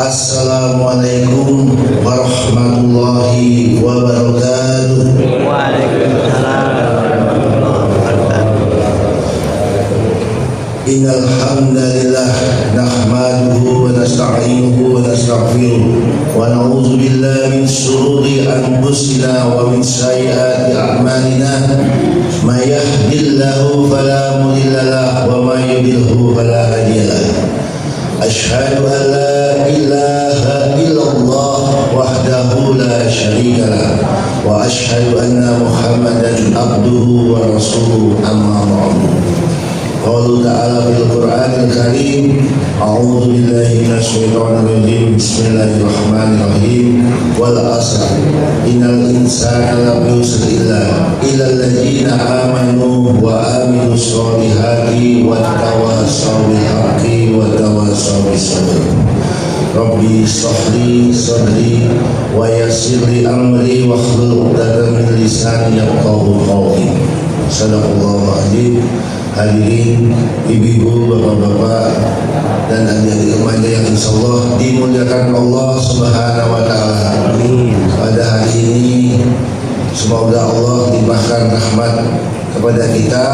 Assalamualaikum warahmatullahi wabarakatuh. Waalaikumsalam warahmatullahi wabarakatuh. Innal hamdalillah nahmaduhu wa nasta'inuhu wa nastaghfiruh wa na'udzu billahi min shururi anfusina wa min sayyiati a'malina. May yahdihillahu fala mudilla lahu wa may yudlilhu fala hadiya lahu. Asyhadu an la ilaha illallah wahdahu la syarika lah wa asyhadu anna Muhammadan abduhu wa rasuluhu amma ba'du. Qala ta'ala fil Qur'anil Karim, a'udzu billahi minasyaitonir rajim. Bismillahirrahmanirrahim. Wal 'asr innal insana lafi khusr illa alladziina amanu wa amilus solihati wattawassaw bil haqqi wattawassaw bis sabr. Rabbi shrah sadri wa yassir li amri wahlul 'uqdatam min lisani yafqahu qawli. Sadaqallahul azim. Hadirin ibu-ibu, bapak-bapak, dan adik-adik remaja yang insyaallah dimuliakan Allah Subhanahu wa taala. Pada hari ini semoga Allah limpahkan rahmat kepada kita,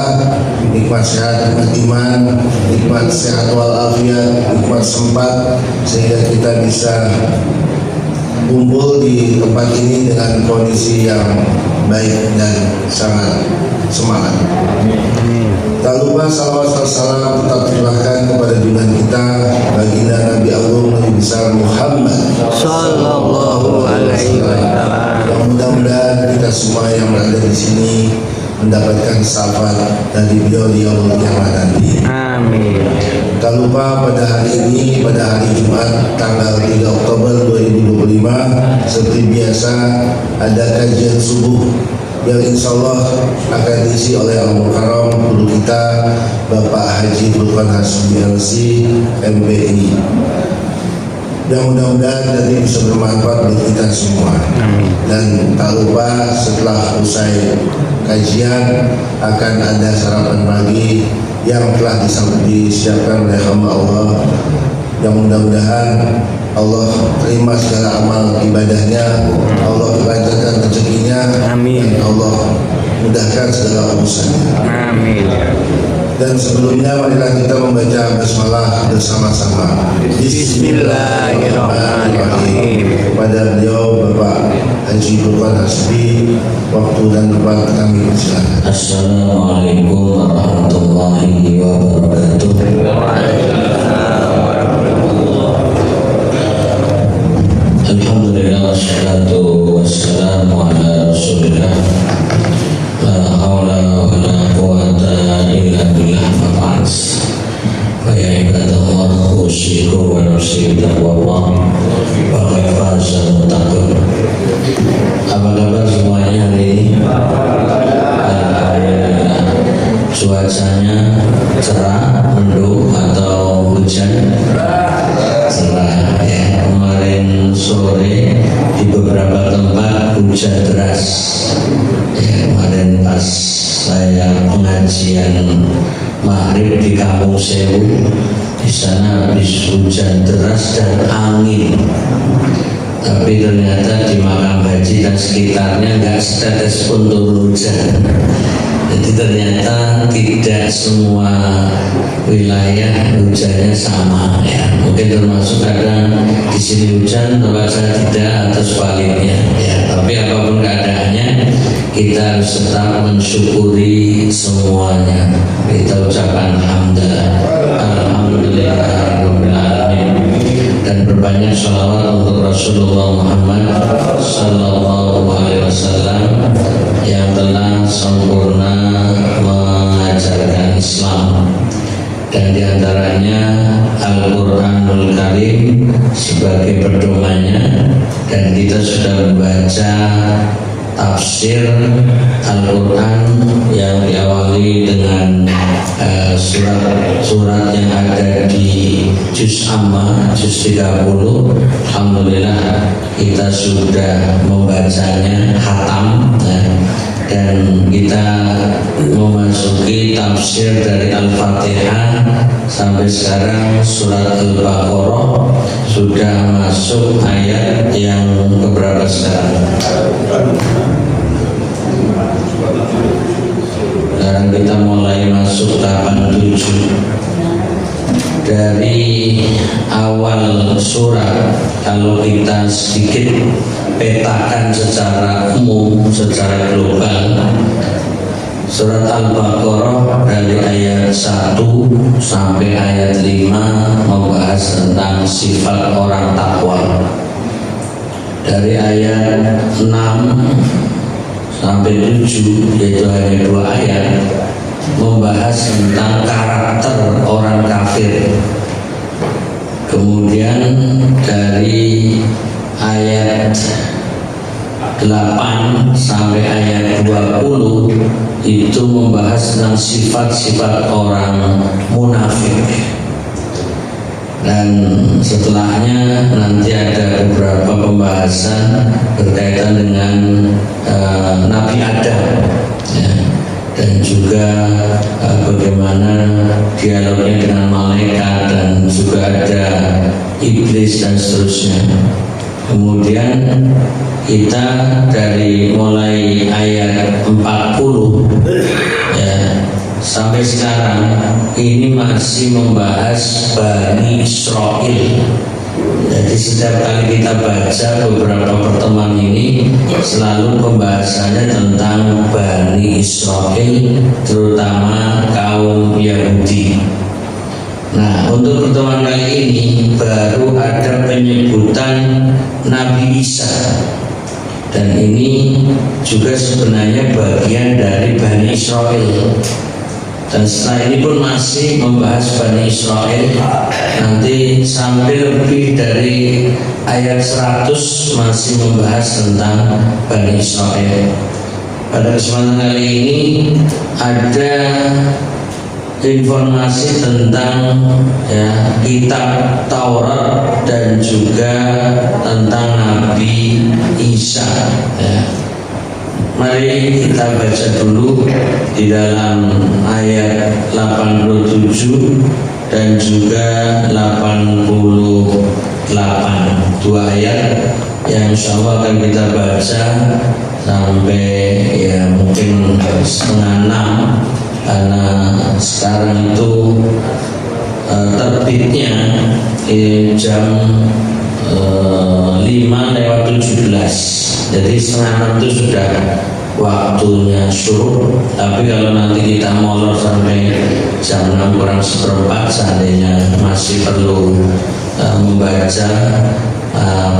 nikmat sehat, nikmat iman, nikmat sehat walafiat, nikmat sempat, sehingga kita bisa kumpul di tempat ini dengan kondisi yang baik dan sangat semangat. Tak lupa salawat dan salam tetap tercurahkan kepada junjungan kita baginda Nabi Agung Nabi besar Muhammad Sallallahu alaihi wasallam. Yang mudah-mudahan kita semua yang berada di sini mendapatkan syafaat dari beliau di yaumul kiamat nanti. Amin. Tak lupa pada hari ini, pada hari Jumat tanggal 3 Oktober 2025, seperti biasa ada kajian subuh yang insyaallah akan diisi oleh Al-Mukarram guru kita Bapak Haji Burhan Hasbi LC MPI. Yang mudah-mudahan nanti bisa bermanfaat bagi kita semua. Dan tak lupa setelah usai kajian akan ada sarapan pagi yang telah disiapkan oleh hamba Allah. Yang mudah-mudahan Allah terima segala amal ibadahnya, Allah lancarkan rezekinya, Amin. dan Allah mudahkan segala urusannya. Amin. Dan sebelumnya marilah kita membaca basmalah bersama-sama. Bismillahirrahmanirrahim. Kepada beliau Bapak Haji Burhan Hasbi, waktu dan tempat kami persilakan. Assalamualaikum warahmatullahi wabarakatuh. Alhamdulillah wassalatu wassalamu ala rasulillah. La hawla wa la quwata illa billah ma'as. Fa ya ibadallah usiku wa nafsi taqwallah wa khaifaza muttaqin. Apa kabar semuanya hari ini? Alhamdulillah. Cuacanya cerah, mendung atau hujan? Cerah ya. Kemarin sore di beberapa tempat hujan deras ya, kemarin pas saya pengajian maghrib di Kampung Sewu, di sana habis hujan deras dan angin, tapi ternyata di makam haji dan sekitarnya nggak setetes pun turun hujan. Jadi ternyata tidak semua wilayah hujannya sama ya. Mungkin termasuk kadang di sini hujan, tempat saya tidak, atau sebaliknya ya. Tapi apapun keadaannya, kita harus tetap mensyukuri semuanya. Kita ucapkan alhamdulillahirobbilalamin, dan berbanyak sholawat untuk Rasulullah Muhammad Sallallahu Alaihi Wasallam yang telah sempurna mengajarkan Islam, dan diantaranya Al-Quranul Karim sebagai pedomannya. Dan kita sudah membaca tafsir Al-Quran yang diawali dengan surat-surat yang ada di Juz Amma, Juz 30. Alhamdulillah kita sudah membacanya khatam, dan kita memasuki tafsir dari Al-Fatihah sampai sekarang surat Al-Baqarah sudah masuk ayat yang keberapa sekarang? Sekarang kita mulai masuk tahapan 7. Dari awal surat, kalau kita sedikit petakan secara umum, secara global, surat Al-Baqarah dari ayat 1 sampai ayat 5 membahas tentang sifat orang takwa. Dari ayat 6 sampai 7, yaitu hanya 2 ayat, membahas tentang karakter orang kafir. Kemudian dari ayat 8 sampai ayat 20 itu membahas tentang sifat-sifat orang munafik. Dan setelahnya nanti ada beberapa pembahasan berkaitan dengan Nabi Adam, ya, dan juga bagaimana dialognya dengan malaikat, dan juga ada iblis dan seterusnya. Kemudian kita dari mulai ayat 40 ya, sampai sekarang ini masih membahas Bani Israel. Jadi setiap kali kita baca beberapa pertemuan ini selalu pembahasannya tentang Bani Israel, terutama kaum Yahudi. Nah, untuk pertemuan kali ini baru ada penyebutan Nabi Isa, dan ini juga sebenarnya bagian dari Bani Israel. Dan setelah ini pun masih membahas Bani Israel, nanti sampai lebih dari ayat 100 masih membahas tentang Bani Israel. Pada kesempatan kali ini ada informasi tentang ya, kitab Taurat dan juga tentang Nabi Isa, ya. Mari kita baca dulu di dalam ayat 87 dan juga 88, 2 ayat yang insya Allah akan kita baca sampai ya mungkin setengah 6, karena sekarang itu terbitnya jam 5:17, jadi setengah 6 itu sudah waktunya syuruk. Tapi kalau nanti kita molor sampai jam 6:04 seandainya masih perlu membaca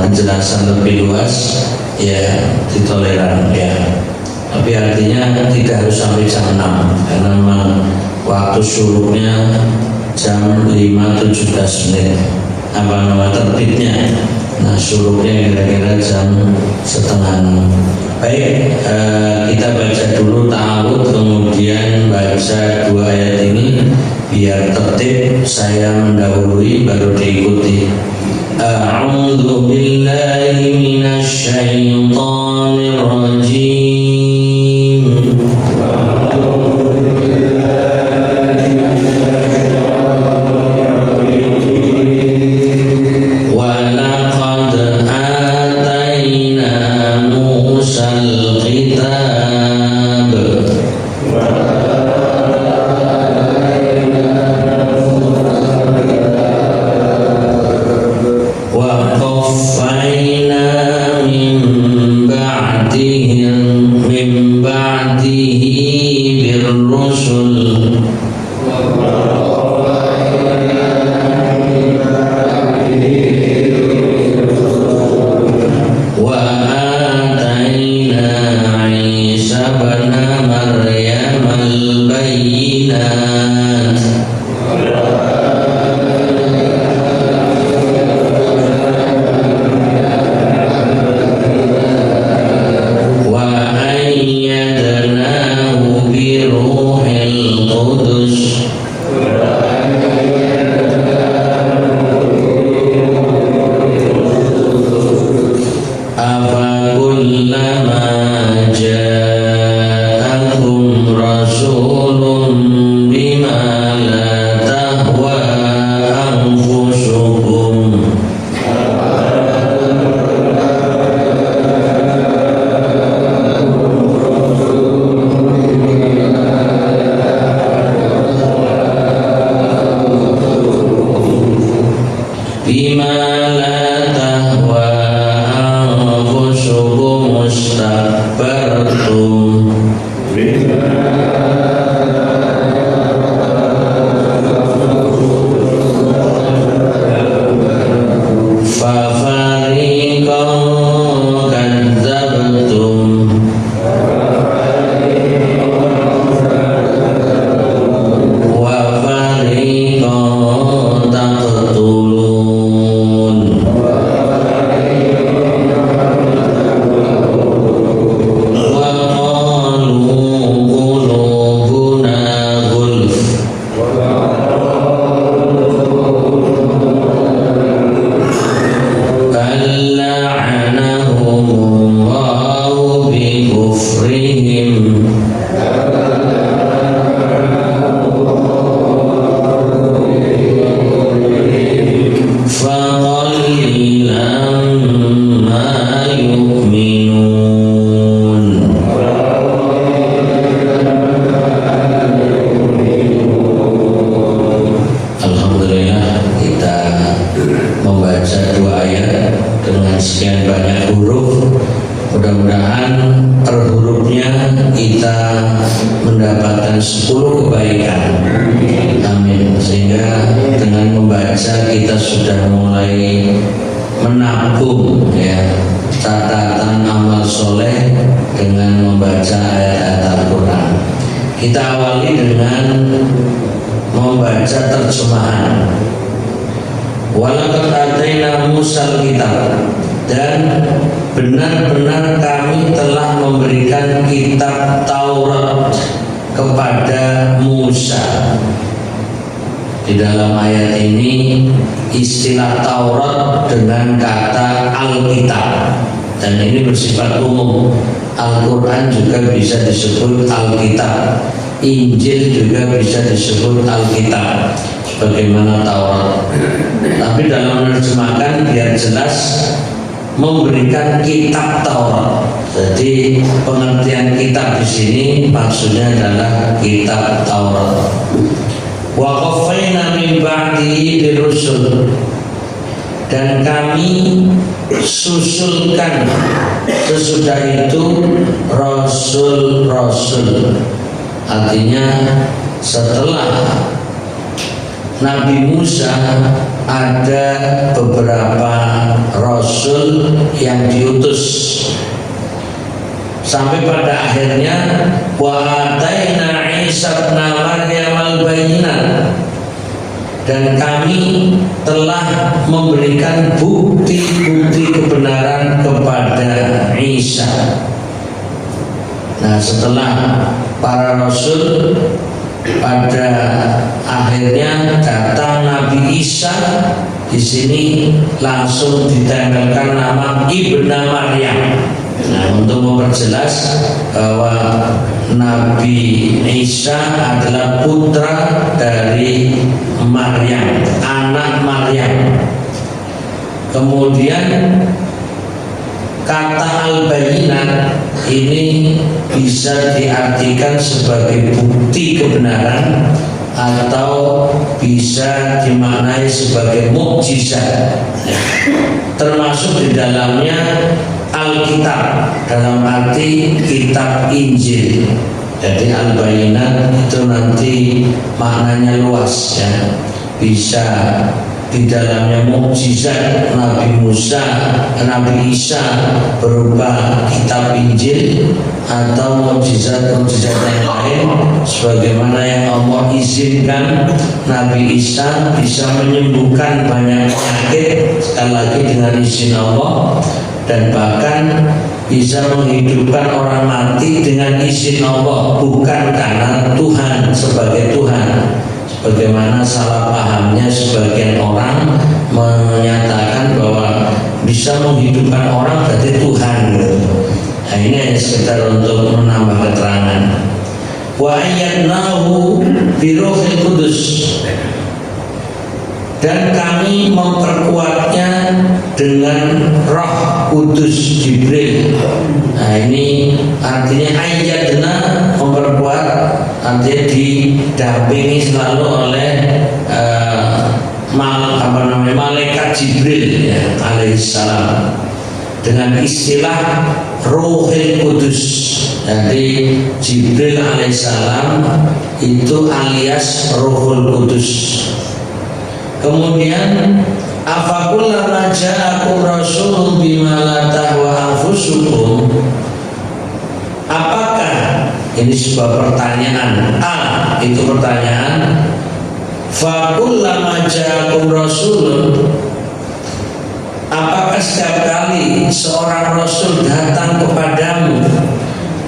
penjelasan lebih luas, ya ditoleran ya. Tapi artinya tidak harus sampai jam 6, karena memang waktu syuruknya jam 5:17 apa nama terbitnya. Nah, syuruknya kira-kira jam setengah 6. Baik, kita baca dulu ta'awud, kemudian baca 2 ayat ini biar tertib. Saya mendahului baru diikuti. A'udzu billahi minasyaitonir rajim. istakbartum fafariqan kadzabtum wa fariqan taqtulun. Wa qalu qulubuna ghulf la'anahumullahu bi kufrihim faqalilan ma yu'minun. Alhamdulillah kita membaca dua ayat dengan sekian banyak huruf. Mudah-mudahan per hurufnya kita mendapatkan 10 kebaikan. Amin. Sehingga dengan membaca kita sudah mulai menabung ya catatan amal soleh dengan membaca ayat-ayat Al-Quran. Kita awali dengan membaca terjemahan. Walaqad ataina Musal kitab, dan benar-benar kami telah memberikan kitab Taurat kepada Musa. Di dalam ayat ini istilah Taurat dengan kata Alkitab, dan ini bersifat umum. Al-Quran juga bisa disebut Alkitab, Injil juga bisa disebut Alkitab sebagaimana Taurat. Tapi dalam menerjemahkan biar jelas, memberikan kitab Taurat. Jadi pengertian kitab di sini maksudnya adalah kitab Taurat. Wa qaffayna min ba'dihi birusul, dan kami susulkan sesudah itu rasul-rasul. Artinya setelah Nabi Musa ada beberapa rasul yang diutus, sampai pada akhirnya wa ataina Isa ibn Maryam al-bayyinat, dan kami telah memberikan bukti-bukti kebenaran kepada Isa. Nah, setelah para rasul, pada akhirnya datang Nabi Isa. Di sini langsung ditempelkan nama Ibnu Maryam. Nah, untuk memperjelas bahwa Nabi Isa adalah putra dari Maryam, anak Maryam. Kemudian kata al-bayyinat ini bisa diartikan sebagai bukti kebenaran atau bisa dimaknai sebagai mukjizat, termasuk di dalamnya Alkitab dalam arti kitab Injil. Jadi al-bayyinat itu nanti maknanya luas ya, bisa di dalamnya mukjizat Nabi Musa, Nabi Isa berupa kitab Injil, atau mukjizat-mukjizat yang lain sebagaimana yang Allah izinkan Nabi Isa bisa menyembuhkan banyak penyakit sekali lagi dengan izin Allah, dan bahkan bisa menghidupkan orang mati dengan izin Allah, bukan karena Tuhan sebagai Tuhan. Bagaimana salah pahamnya sebagian orang menyatakan bahwa bisa menghidupkan orang berarti Tuhan gitu. Nah, ini hanya sekedar untuk menambah keterangan. Wa ayyadnahu bi Ruhil Qudus, dan kami memperkuatnya dengan Roh Kudus Jibril. Nah, ini artinya ayyadna, memperkuat, artinya didampingi selalu oleh malaikat Jibril ya, alaihissalam, dengan istilah Ruhul Kudus. Jadi Jibril alaihissalam itu alias Ruhul Kudus. Kemudian afakullama ja'akum rasulun bima la tahwa anfusukum, apakah, ini sebuah pertanyaan, itu pertanyaan, fakullama ja'akum rasulun, apakah setiap kali seorang rasul datang kepadamu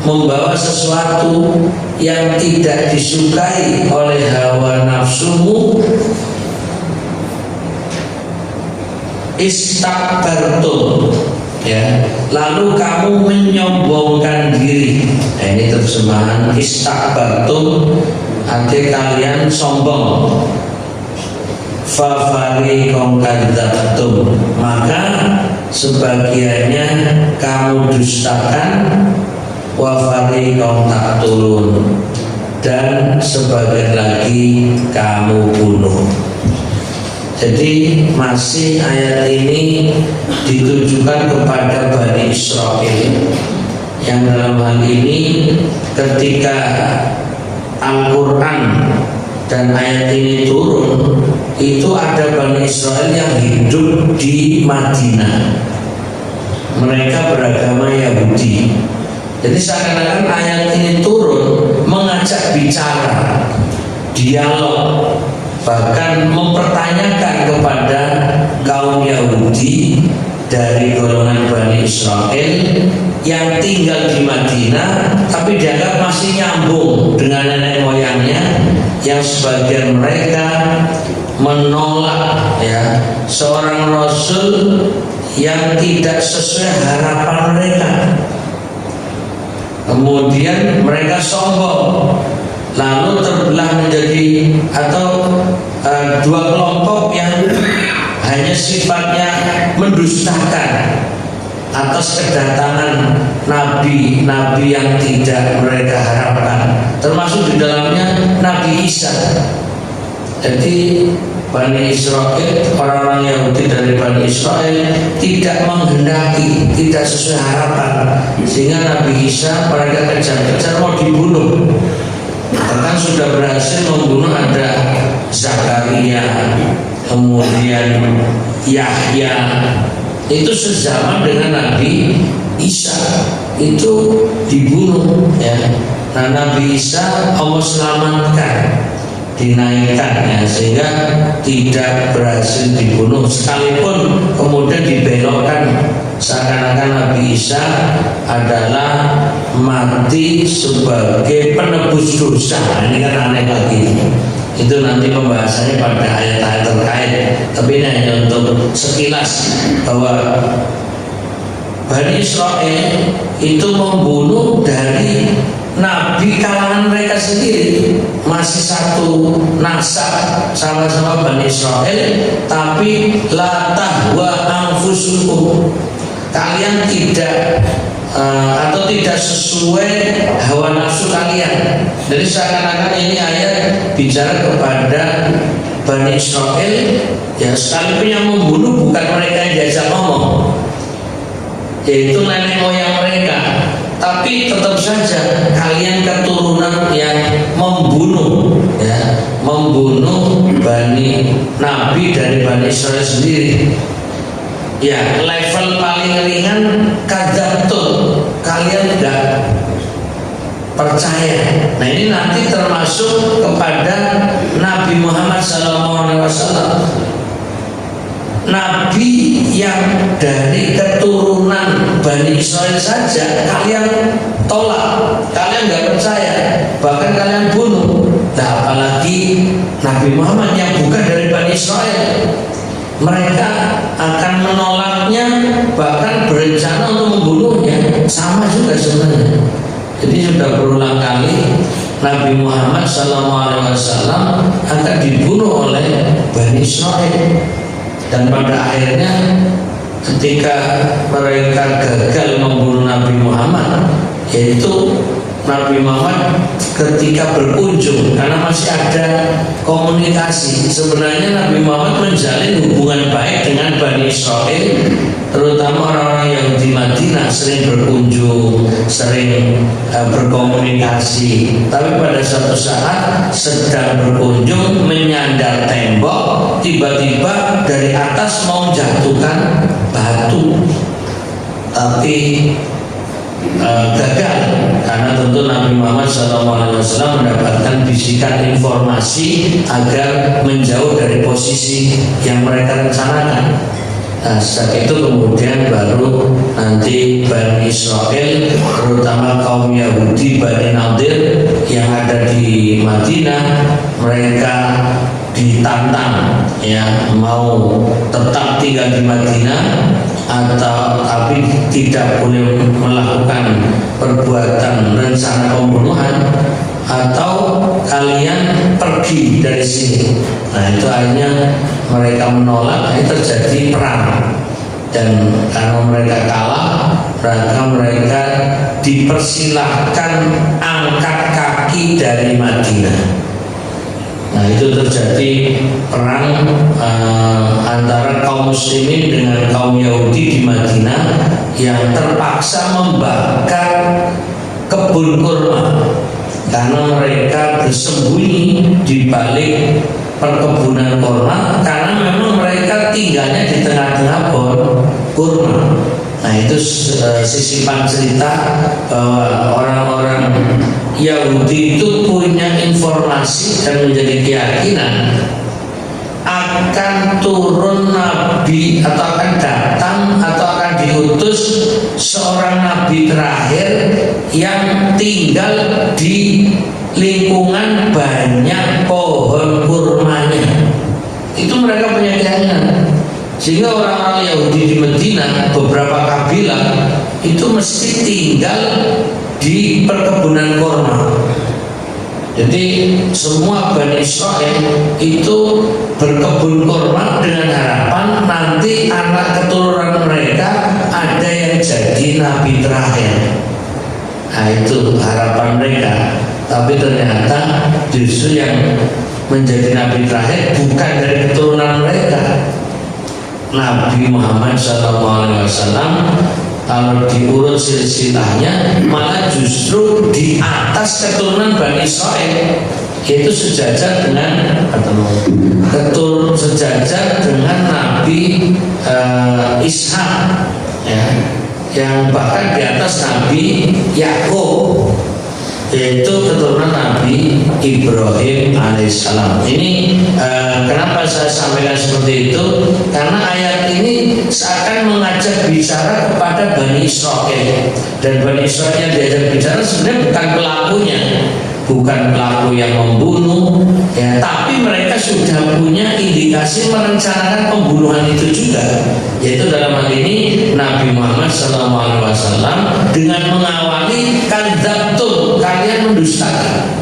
membawa sesuatu yang tidak disukai oleh hawa nafsumu, istakbartum, ya, lalu kamu menyombongkan diri. Nah, ini terjemahan istakbartum, artinya kalian sombong. Fafariqom kadzabtum, maka sebagiannya kamu dustakan, wa fariqom taqtulun, dan sebagian lagi kamu bunuh. Jadi masih ayat ini ditujukan kepada Bani Israel, yang dalam hal ini ketika Al-Quran dan ayat ini turun, itu ada Bani Israel yang hidup di Madinah. Mereka beragama Yahudi. Jadi seakan-akan ayat ini turun mengajak bicara, dialog, bahkan mempertanyakan kepada kaum Yahudi dari golongan Bani Israel yang tinggal di Madinah tapi dianggap masih nyambung dengan nenek moyangnya, yang sebagian mereka menolak, ya, seorang rasul yang tidak sesuai harapan mereka. Kemudian mereka sombong, lalu terbelah menjadi dua kelompok yang hanya sifatnya mendustakan atas kedatangan nabi-nabi yang tidak mereka harapkan, termasuk di dalamnya Nabi Isa. Jadi Bani Israel, orang-orang Yahudi dari Bani Israel tidak menghendaki, tidak sesuai harapan, sehingga Nabi Isa mereka kejar-kejar mau dibunuh. Bahkan sudah berhasil membunuh ada Zakaria, kemudian Yahya, itu sezaman dengan Nabi Isa, itu dibunuh, ya. Nah, Nabi Isa Allah selamatkan, dinaikkan, ya, sehingga tidak berhasil dibunuh, sekalipun kemudian dibelokkan seakan-akan Nabi Isa adalah mati sebagai penebus dosa. Ini kan aneh lagi. Itu nanti pembahasannya pada ayat-ayat terkait. Tapi ini hanya untuk sekilas bahwa Bani Israel itu membunuh dari nabi kalangan mereka sendiri, masih satu nasab, sama-sama Bani Israel, tapi la tahwa anfusukum, kalian tidak atau tidak sesuai hawa nafsu kalian. Jadi seakan-akan ini ayat bicara kepada Bani Israel, ya, sekalipun yang membunuh bukan mereka yang diajak ngomong, yaitu nenek moyang mereka, tapi tetap saja kalian keturunan yang membunuh, ya, membunuh Bani Nabi dari Bani Israel sendiri. Ya, level paling ringan kadzabtum, kalian tidak percaya. Nah, ini nanti termasuk kepada Nabi Muhammad SAW, Nabi yang dari keturunan Bani Israel saja kalian tolak, kalian nggak percaya, bahkan kalian bunuh. Nah, apalagi Nabi Muhammad yang bukan dari Bani Israel, mereka akan menolaknya, bahkan berencana untuk membunuhnya. Sama juga sebenarnya. Jadi sudah berulang kali Nabi Muhammad SAW akan dibunuh oleh Bani Israel. Dan pada akhirnya ketika mereka gagal membunuh Nabi Muhammad, yaitu Nabi Muhammad ketika berkunjung, karena masih ada komunikasi, sebenarnya Nabi Muhammad menjalin hubungan baik dengan Bani Israel terutama orang-orang yang di Madinah sering berkunjung, sering berkomunikasi. Tapi pada suatu saat sedang berkunjung menyandar tembok, tiba-tiba dari atas mau jatuhkan batu, tapi gagal karena tentu Nabi Muhammad SAW mendapatkan bisikan informasi agar menjauh dari posisi yang mereka rencanakan. Nah, sejak itu kemudian baru nanti Bani Israel, terutama kaum Yahudi Bani Nadir yang ada di Madinah, mereka ditantang ya mau tetap tinggal di Madinah atau tapi tidak boleh melakukan perbuatan rencana pembunuhan, atau kalian pergi dari sini. Nah itu akhirnya mereka menolak, ini terjadi perang, dan karena mereka kalah, mereka dipersilahkan angkat kaki dari Madinah. Nah itu terjadi perang antara kaum muslimin dengan kaum Yahudi di Madinah yang terpaksa membakar kebun kurma karena mereka bersembunyi di balik perkebunan kurma karena memang mereka tinggalnya di tengah-tengah pohon kurma. Nah itu sisipan cerita bahwa orang-orang Yahudi itu punya informasi dan menjadi keyakinan akan turun nabi atau akan datang atau akan diutus seorang nabi terakhir yang tinggal di lingkungan banyak pohon kurmanya. Itu mereka punya keyakinan. Sehingga orang-orang Yahudi di Madinah, beberapa kabilah itu mesti tinggal di perkebunan kurma. Jadi semua Bani Israel itu berkebun kurma dengan harapan nanti anak keturunan mereka ada yang jadi nabi terakhir. Nah itu harapan mereka. Tapi ternyata justru yang menjadi nabi terakhir bukan dari keturunan mereka. Nabi Muhammad SAW kalau diurut silsilahnya malah justru di atas keturunan Bani Israel, yaitu sejajar dengan sejajar dengan Nabi Ishak ya, yang bahkan di atas Nabi Yakub, yaitu keturunan Nabi Ibrahim alaihissalam. Ini kenapa saya sampaikan seperti itu? Karena ayat ini seakan mengajak bicara kepada Bani Israel, dan Bani Israel yang diajak bicara sebenarnya bukan pelakunya, bukan pelaku yang membunuh, ya, tapi mereka sudah punya indikasi merencanakan pembunuhan itu juga, yaitu dalam hal ini Nabi Muhammad SAW dengan mengawali kadzabtum, kalian mendustakan.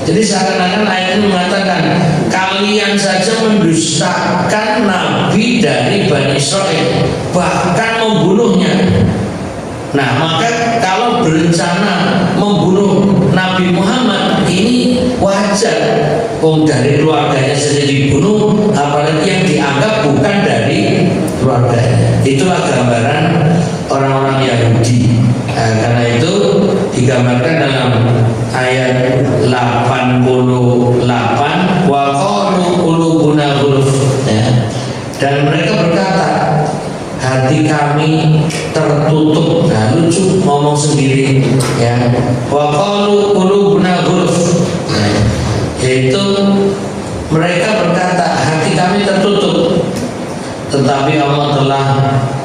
Jadi seakan-akan ayat ini mengatakan kalian saja mendustakan Nabi dari Bani Israel, bahkan membunuhnya. Nah maka kalau berencana membunuh Nabi Muhammad ini wajar, dari keluarganya saja dibunuh, apalagi yang dianggap bukan dari keluarganya. Itulah gambaran orang-orang Yahudi. Nah, karena itu digambarkan dalam ayat 88 wa qalu qulubuna ghulf, ya. Dan mereka berkata hati kami tertutup. Nah lucu ngomong sendiri ya, wa qalu qulubuna ghulf, yaitu mereka berkata hati kami tertutup, tetapi Allah telah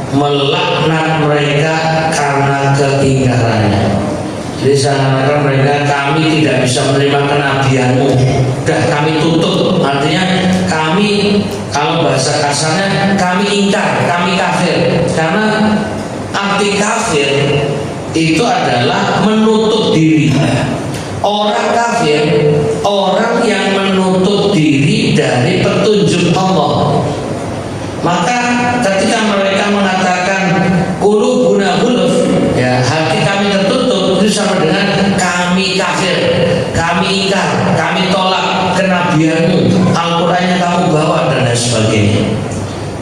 melaknat mereka karena keingkarannya. Jadi seakan-akan mereka, kami tidak bisa menerima kenabianmu, dah kami tutup. Artinya kami, kalau bahasa kasarnya, kami ingkar, kami kafir. Karena arti kafir itu adalah menutup diri. Orang kafir, orang yang menutup diri dari petunjuk Allah. Maka ketika mereka mengatakan qulubuna ghulf, ya, hati kami tertutup, itu sama dengan kami kafir, kami ingkar, kami tolak kenabianmu, Al-Quran yang kamu bawa, dan lain sebagainya.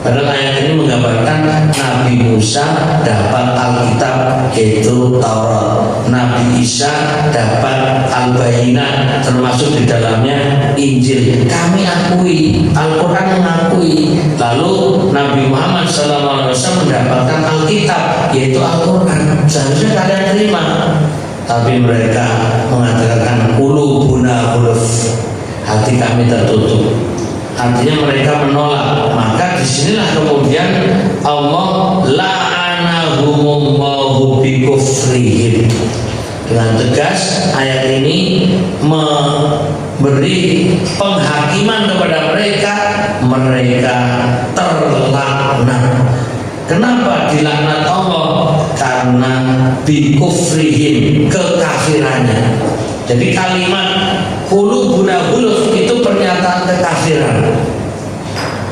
Padahal ayat ini menggambarkan Nabi Musa dapat Alkitab yaitu Taurat, Nabi Isa dapat Al-Bayyinat termasuk di dalamnya Injil. Kami akui, Al-Quran mengakui. Lalu Nabi Muhammad SAW mendapatkan Alkitab yaitu Al-Quran. Seharusnya kalian terima, tapi mereka mengatakan qulubuna ghulf, hati kami tertutup. Artinya mereka menolak. Maka disinilah kemudian Allah la'anahumullahu bikufrihim. Dengan tegas ayat ini memberi penghakiman kepada mereka, mereka terlaknat. Kenapa dilaknat Allah? Karena bikufrihim, kekafirannya. Jadi kalimat qulubuna ghulf itu pernyataan kekafiran,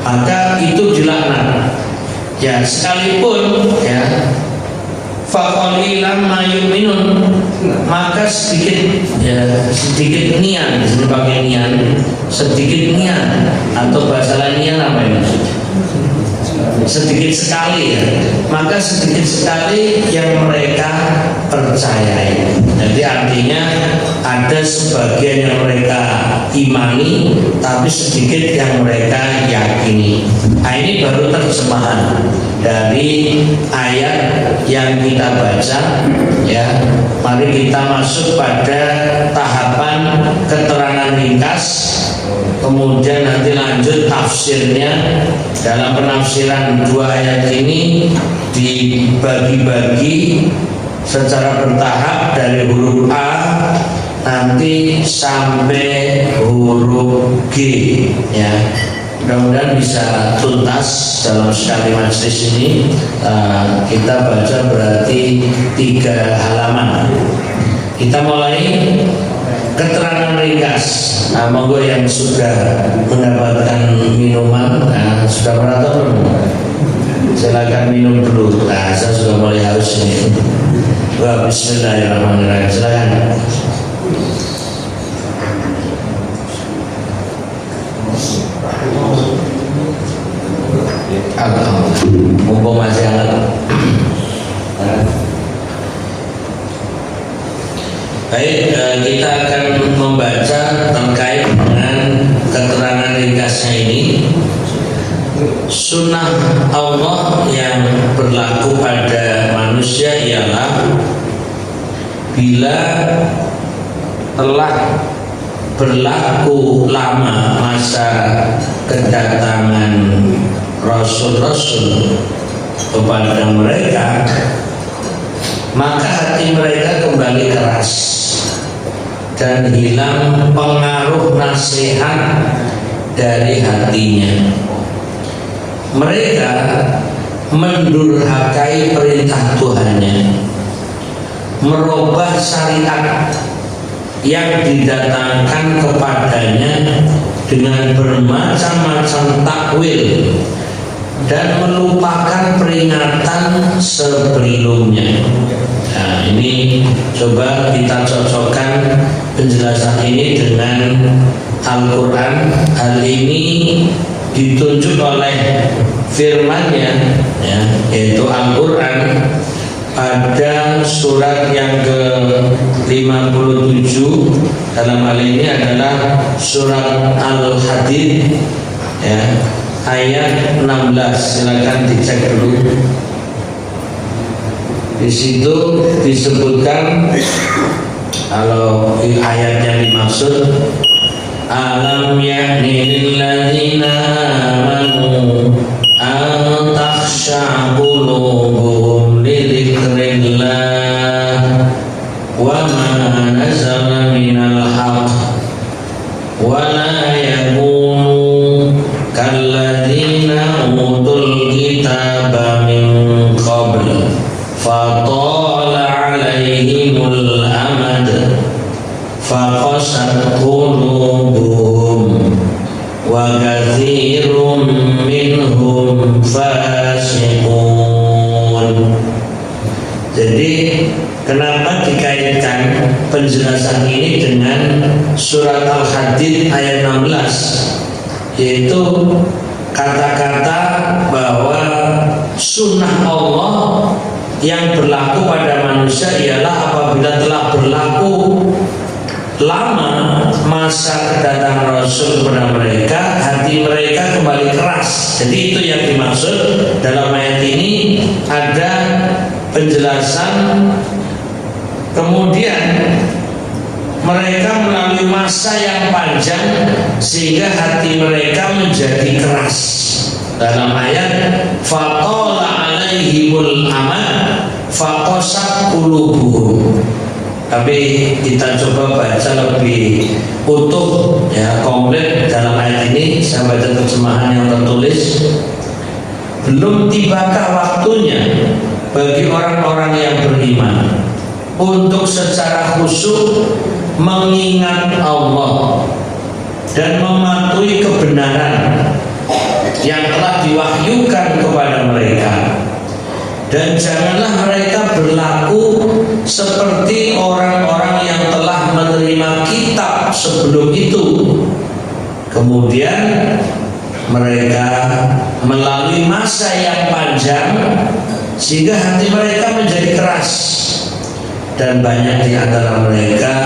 maka itu dilaknat. Ya, sekalipun ya faqalilan ma yu'minun, maka sedikit nian, sebagai nian, sedikit nian, atau bahasa lainnya apa ini? Sedikit sekali ya, maka sedikit sekali yang mereka percayai. Jadi artinya ada sebagian yang mereka imani, tapi sedikit yang mereka yakini. Nah, ini baru terjemahan dari ayat yang kita baca ya. Mari kita masuk pada tahapan keterangan ringkas, kemudian nanti lanjut tafsirnya. Dalam penafsiran dua ayat ini dibagi-bagi secara bertahap dari huruf A nanti sampai huruf G ya. Mudah-mudahan bisa tuntas dalam sekali majelis ini. Kita baca berarti 3 halaman. Kita mulai keterangan ringkas. Monggo yang sudah mendapatkan minuman, sudah merata belum? Silakan minum dulu. Saya sudah mulai haus ini. Wah, bismillahirrahmanirrahim. Silakan. Alhamdulillah. Mumpung masih hangat. Baik, kita akan membaca terkait dengan keterangan ringkasnya ini. Sunnah Allah yang berlaku pada manusia ialah bila telah berlaku lama masa kedatangan Rasul-Rasul kepada mereka, maka hati mereka kembali keras dan hilang pengaruh nasihat dari hatinya. Mereka mendurhakai perintah Tuhannya, merubah syariat yang didatangkan kepadanya dengan bermacam-macam takwil dan melupakan peringatan sebelumnya. Nah, ini coba kita cocokkan penjelasan ini dengan Al-Quran. Hal ini ditunjuk oleh firman-Nya ya, yaitu Al-Quran pada surat yang ke-57. Dalam hal ini adalah surat Al-Hadid ya, ayat 16. Silakan dicek dulu. Di situ disebutkan, kalau ayat yang dimaksud, alam ya'ni lilladzina amanu an takhsha qulubuhum li dzikrillah wa ma nazala minal haqq wa la yakunu kalladzina utul kitaba min qabl fatala alaihimul amad faqasat qulubuhum wa katsirum minhum fasiqun. Jadi kenapa dikaitkan penjelasan ini dengan surat Al-Hadid ayat 16, yaitu kata-kata bahwa sunnah Allah yang berlaku pada manusia ialah apabila telah berlaku lama masa kedatangan Rasul kepada mereka, hati mereka kembali keras. Jadi itu yang dimaksud dalam ayat ini. Ada penjelasan, kemudian mereka melalui masa yang panjang sehingga hati mereka menjadi keras. Dalam ayat faqala alaihimul amad faqasat qulubuhum. Tapi kita coba baca lebih utuh, ya, komplit dalam ayat ini. Saya baca terjemahan yang tertulis. Belum tibakah waktunya bagi orang-orang yang beriman untuk secara khusyuk mengingat Allah dan mematuhi kebenaran yang telah diwahyukan kepada mereka, dan janganlah mereka berlaku seperti orang-orang yang telah menerima kitab sebelum itu, kemudian mereka melalui masa yang panjang sehingga hati mereka menjadi keras, dan banyak di antara mereka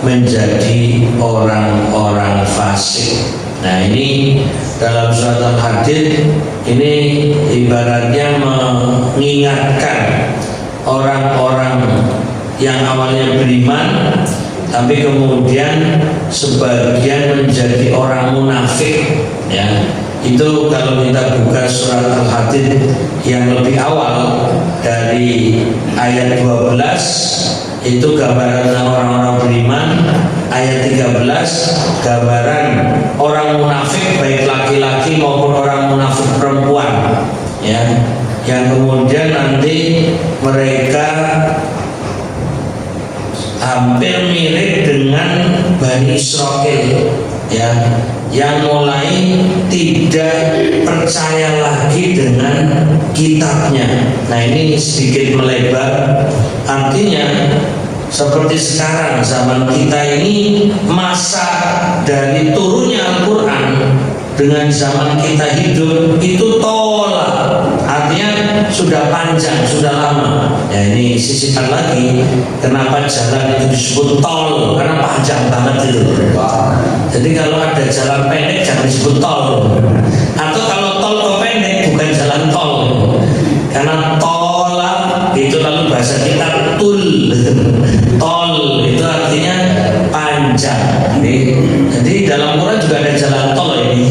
menjadi orang-orang fasik. Nah, ini dalam surat Al-Hadid ini ibaratnya mengingatkan orang-orang yang awalnya beriman tapi kemudian sebagian menjadi orang munafik, ya. Itu kalau kita buka surat Al-Hadid yang lebih awal dari ayat 12, itu gambaran orang-orang beriman. Ayat 13 gambaran orang munafik baik laki-laki maupun orang munafik perempuan, ya, yang kemudian nanti mereka hampir mirip dengan Bani Israel, ya, yang mulai tidak percaya lagi dengan kitabnya. Nah, ini sedikit melebar, artinya seperti sekarang zaman kita ini, masa dari turunnya Al-Quran dengan zaman kita hidup itu tolak, artinya sudah panjang, sudah lama. Ya, ini sisipkan lagi kenapa jalan itu disebut tol, karena panjang banget itu. Jadi kalau ada jalan pendek jangan disebut tol, atau kalau tol kok pendek bukan jalan tol, karena tolak itu lalu bahasa kita tul. Tol itu artinya panjang. Jadi dalam Quran juga ada jalan tol ini.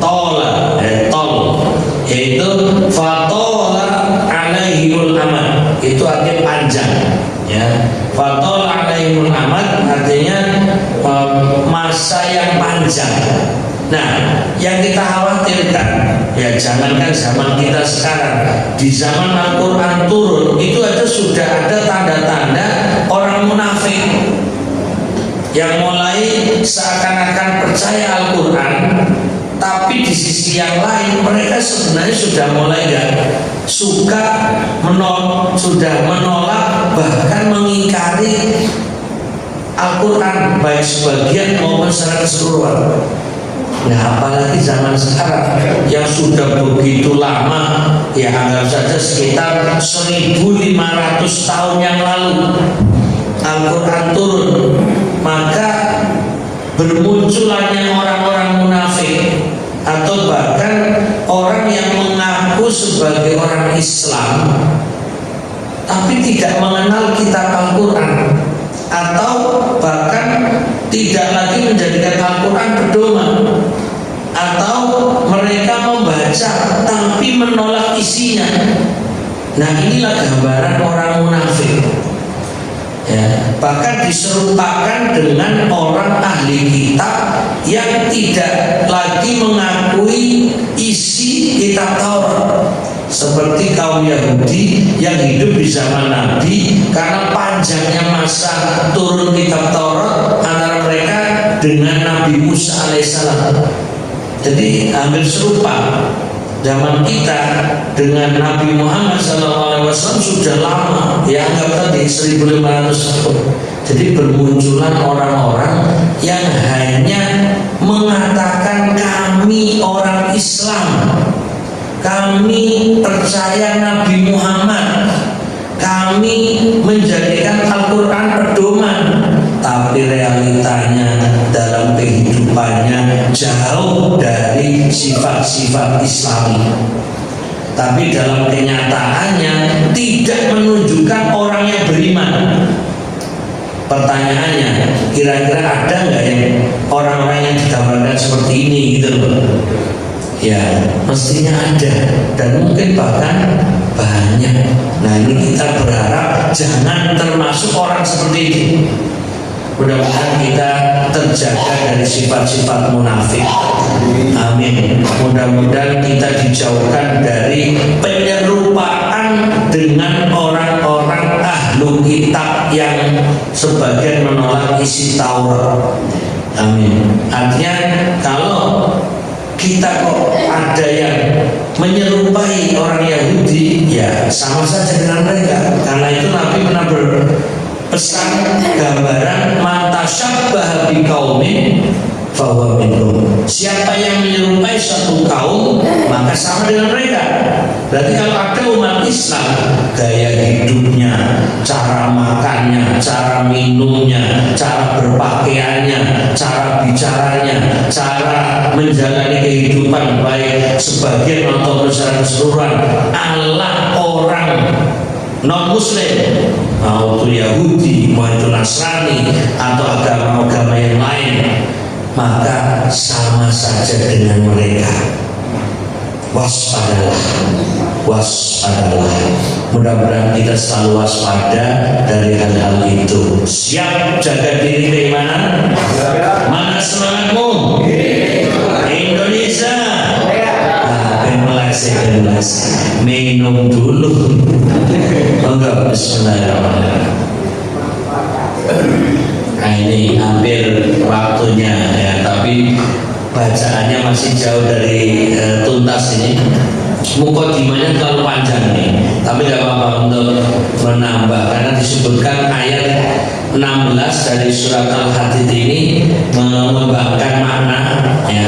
Tola, tol, yaitu fatola alaihimul amad. Itu artinya panjang, ya. Fatola alaihimul amad artinya masa yang panjang. Nah, yang kita khawatirkan, ya, jangankan zaman kita sekarang, di zaman Al-Quran turun itu aja sudah ada tanda-tanda orang munafik yang mulai seakan-akan percaya Al-Quran, tapi di sisi yang lain mereka sebenarnya sudah mulai gak suka, sudah menolak, bahkan mengingkari Al-Quran baik sebagian maupun secara keseluruhan. Nah, apalagi zaman sekarang yang sudah begitu lama, ya anggap saja sekitar 1500 tahun yang lalu Al-Quran turun, maka bermunculannya orang-orang munafik atau bahkan orang yang mengaku sebagai orang Islam tapi tidak mengenal kitab Al-Quran, atau bahkan tidak lagi menjadikan Al-Quran pedoman, atau mereka membaca tapi menolak isinya. Nah, inilah gambaran orang munafik, ya. Bahkan diserupakan dengan orang ahli kitab yang tidak lagi mengakui isi kitab Taurat, seperti kaum Yahudi yang hidup di zaman Nabi. Karena panjangnya masa turun kitab Taurat antara mereka dengan Nabi Musa alaihissalam, jadi hampir serupa. Zaman kita dengan Nabi Muhammad SAW sudah lama, ya, anggap tadi 1500 tahun. Jadi bermunculan orang-orang yang hanya mengatakan kami orang Islam, kami percaya Nabi Muhammad, kami menjadikan Al-Quran pedoman, tapi realitanya dalam kehidupannya jauh dari sifat-sifat Islami. Tapi dalam kenyataannya tidak menunjukkan orang yang beriman. Pertanyaannya, kira-kira ada nggak yang orang-orang yang digambarkan seperti ini gitu loh? Ya, mestinya ada, dan mungkin bahkan banyak. Nah, ini kita berharap jangan termasuk orang seperti ini. Mudah-mudahan kita terjaga dari sifat-sifat munafik. Amin. Mudah-mudahan kita dijauhkan dari penyerupaan dengan orang-orang ahlu kitab yang sebagian menolak isi Taurat. Amin. Artinya kalau kita kok ada yang menyerupai orang Yahudi, ya sama saja dengan mereka. Karena itu Nabi pernah berpesan gambaran mantasyabbaha biqaumin fahuwa minhum. Siapa yang menyerupai suatu kaum maka sama dengan mereka. Berarti kalau ada umat Islam, gaya hidupnya, cara makannya, cara minumnya, cara berpakaiannya, cara bicaranya, cara menjalani kehidupan baik sebagian atau secara keseluruhan ala orang non-muslim, mau itu Yahudi, mau itu Nasrani atau agama-agama yang lain, maka sama saja dengan mereka. Waspadalah, waspadalah. Mudah-mudahan kita selalu waspada dari hal-hal itu. Siap jaga diri keimanan? Mana semangatmu? Indonesia. Minum dulu. Enggak, bismillahirrahmanirrahim. Nah, ini hampir waktunya ya, tapi bacaannya masih jauh dari tuntas ini. Mukadimahnya terlalu panjang nih, tapi gak apa-apa untuk menambah karena disebutkan ayat 16 dari surat Al-Hadid ini mengembangkan makna ya.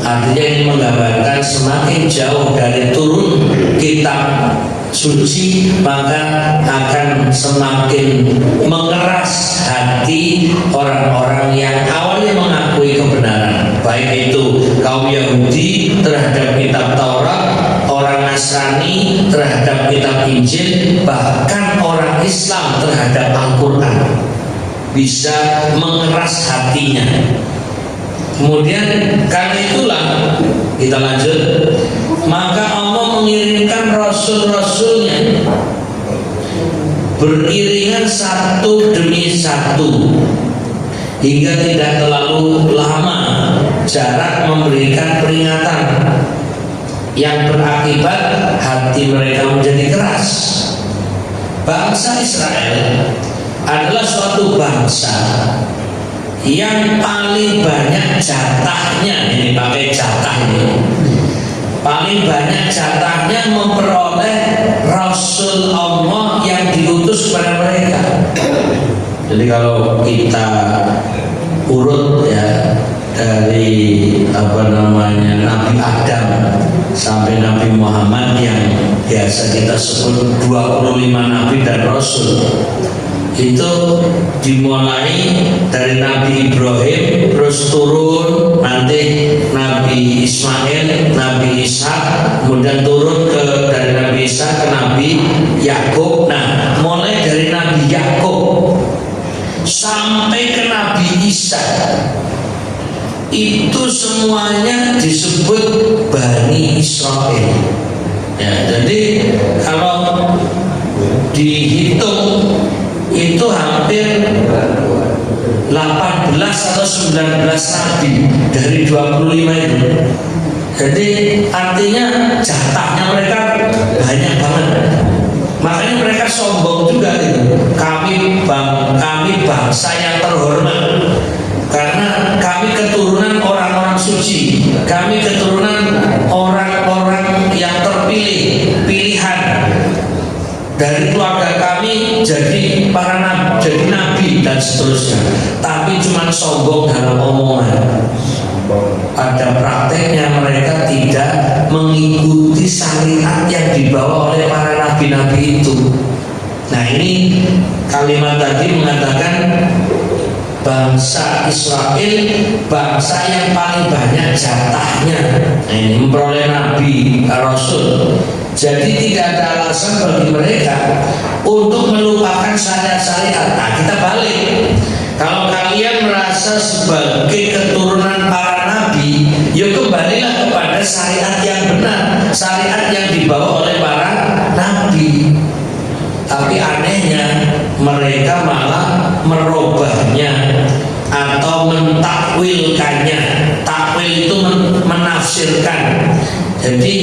Artinya ini menggambarkan semakin jauh dari turun kitab suci maka akan semakin mengeras hati orang-orang yang awalnya mengakui kebenaran, baik itu kaum Yahudi terhadap kitab Taurat, orang Nasrani terhadap kitab Injil, bahkan orang Islam terhadap Al-Quran, bisa mengeras hatinya. Kemudian karena itulah kita lanjut, maka Allah mengirimkan rasul-rasulnya beriringan satu demi satu hingga tidak terlalu lama jarak memberikan peringatan yang berakibat hati mereka menjadi keras. Bangsa Israel adalah suatu bangsa yang paling banyak jatahnya, ini pakai jatah ini, paling banyak jatahnya memperoleh Rasul Allah yang diutus kepada mereka. Jadi kalau kita urut ya dari Nabi Adam sampai Nabi Muhammad yang biasa kita sebut 25 Nabi dan Rasul, itu dimulai dari Nabi Ibrahim terus turun nanti Nabi Ismail, Nabi Ishak, kemudian turun dari Nabi Ishak ke Nabi Yakub. Nah, mulai dari Nabi Yakub sampai ke Nabi Isa itu semuanya disebut Bani Israel ya. Jadi kalau dihitung itu hampir 18 atau 19 nabi dari 25 itu. Jadi artinya jatahnya mereka banyak banget. Makanya mereka sombong juga gitu. Kami bangsa yang terhormat karena kami keturunan orang-orang suci, kami keturunan orang-orang yang terpilih, pilihan dari keluarga kami jadi para nabi, jadi nabi dan seterusnya. Tapi cuma sombong dalam omongan. pada prakteknya mereka tidak mengikuti syariat yang dibawa oleh para nabi-nabi itu. Nah, ini kalimat tadi mengatakan bangsa Israel bangsa yang paling banyak jatahnya. Nah, ini memperoleh nabi, rasul. Jadi tidak ada alasan bagi mereka untuk melupakan syariat-syariat. Nah, kita balik. Kalau kalian merasa sebagai keturunan para nabi, ya kembalilah kepada syariat yang benar, syariat yang dibawa oleh para nabi. Tapi anehnya mereka malah merubahnya atau mentakwilkannya. Takwil itu menafsirkan. Jadi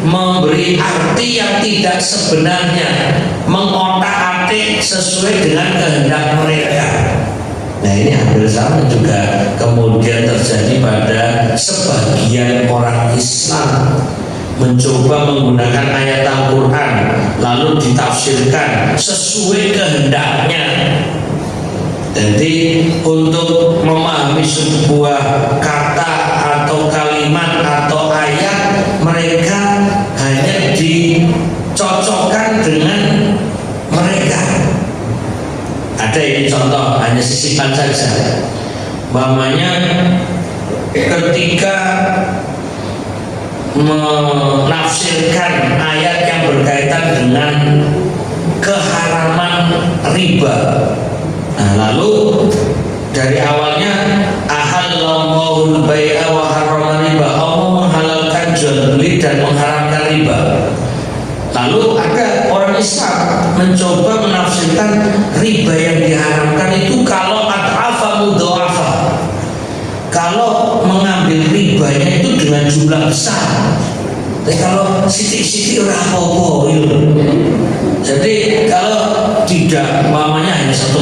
memberi arti yang tidak sebenarnya, mengotak-atik sesuai dengan kehendak mereka. Nah, ini hampir sama juga kemudian terjadi pada sebagian orang Islam, mencoba menggunakan ayat Al-Quran lalu ditafsirkan sesuai kehendaknya. Jadi untuk memahami sebuah kata atau kalimat atau ayat, mereka hanya dicocokkan dengan mereka. Ada ini contoh, hanya sisipan saja. Umpamanya ketika menafsirkan ayat yang berkaitan dengan keharaman riba. Nah, lalu dari awalnya ahallallahu bai'a wa harrama riba, Allah menghalalkan jual beli dan mengharamkan riba. Lalu ada orang Islam mencoba menafsirkan riba yang diharamkan itu kalau ad'afa mudha'afa, kalau mengambil ribanya itu dengan jumlah besar. Tapi kalau sidik-sidik ora apa-apa gitu. Jadi kalau tidak umpamanya hanya 1%,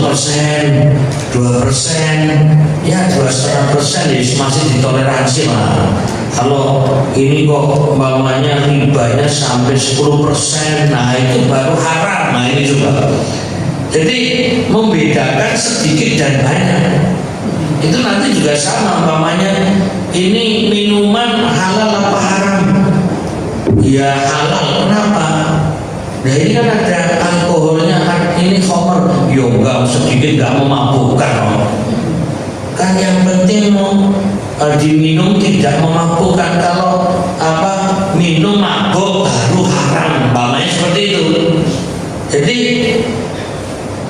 2%, ya 2,5% ya masih ditoleransi lah. Kalau ini kok umpamanya ribanya sampai 10%, nah itu baru haram. Nah ini juga. Jadi membedakan sedikit dan banyak. Itu nanti juga sama umpamanya ini minuman halal apa haram? Ya halal, kenapa? Nah ini kan ada alkoholnya, kan ini khamr, ya enggak sedikit enggak memabukkan. Kan yang penting mau diminum tidak memabukkan. Kalau apa minum mabuk baru haram, umpamanya seperti itu. Jadi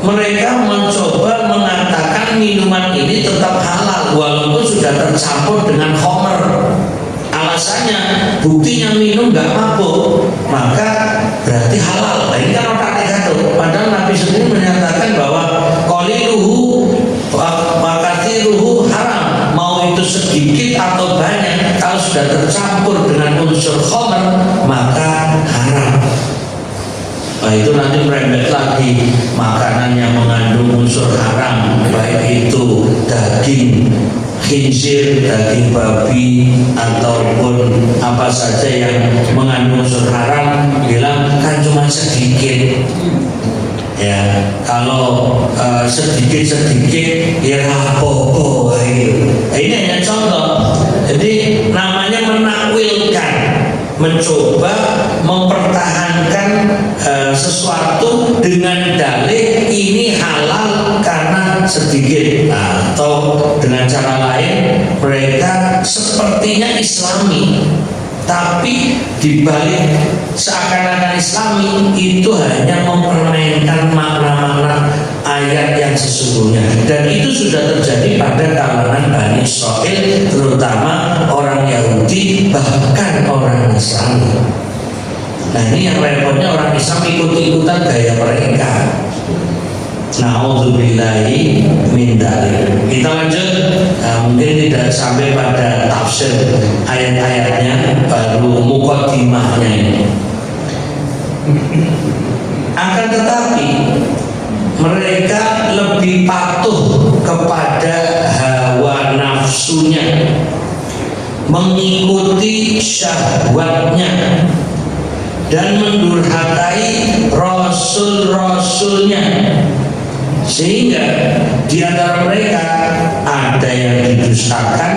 mereka mencoba mengatakan minuman ini tetap halal walaupun sudah tercampur dengan khamr. Alasannya buktinya minum nggak mabuk, maka berarti halal. Nah, ini kan otak negatif. Padahal Nabi sendiri menyatakan bahwa qaliluhu wa katsiruhu haram. Mau itu sedikit atau banyak, kalau sudah tercampur dengan unsur khamr maka haram. Nah, itu nanti merembet lagi makanan yang mengandung unsur haram, baik itu daging khinzir, daging babi ataupun apa saja yang mengandung unsur haram, bilang kan cuma sedikit. Ya, kalau sedikit-sedikit ya apa-apa gitu. Ini hanya contoh. Jadi namanya menakwilkan, mencoba mempertahankan sesuatu dengan dalih ini halal karena sedikit. Nah, atau dengan cara lain mereka sepertinya Islami, tapi dibalik seakan-akan Islami itu hanya mempermainkan makna-makna ayat yang sesungguhnya. Dan itu sudah terjadi pada kalangan Bani Israil, terutama orang Yahudi bahkan orang Nasrani. Nah ini yang repotnya, orang Islam ikut-ikutan gaya mereka. Na'udzubillahi min dzalik. Kita lanjut. Mungkin tidak sampai pada tafsir ayat-ayatnya, baru muqaddimahnya ini. Akan tetapi mereka lebih patuh kepada hawa nafsunya, mengikuti syahwatnya, dan mendurhakai rasul-rasulnya, sehingga di antara mereka ada yang didustakan,